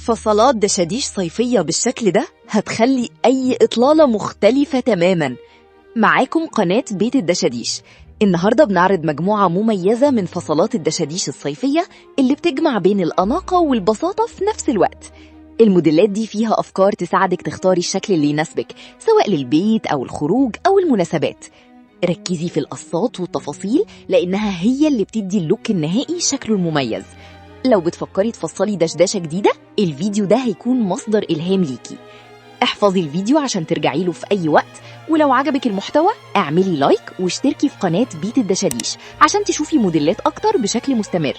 فصلات دشاديش صيفية بالشكل ده هتخلي أي إطلالة مختلفة تماماً. معاكم قناة بيت الدشاديش. النهاردة بنعرض مجموعة مميزة من فصلات الدشاديش الصيفية اللي بتجمع بين الأناقة والبساطة في نفس الوقت. الموديلات دي فيها أفكار تساعدك تختاري الشكل اللي يناسبك، سواء للبيت أو الخروج أو المناسبات. ركزي في القصات والتفاصيل لأنها هي اللي بتدي اللوك النهائي شكله المميز. لو بتفكري تفصلي دشداشة جديدة، الفيديو ده هيكون مصدر إلهام ليكي. احفظي الفيديو عشان ترجعي له في أي وقت، ولو عجبك المحتوى اعملي لايك واشتركي في قناة بيت الدشاديش عشان تشوفي موديلات أكتر بشكل مستمر.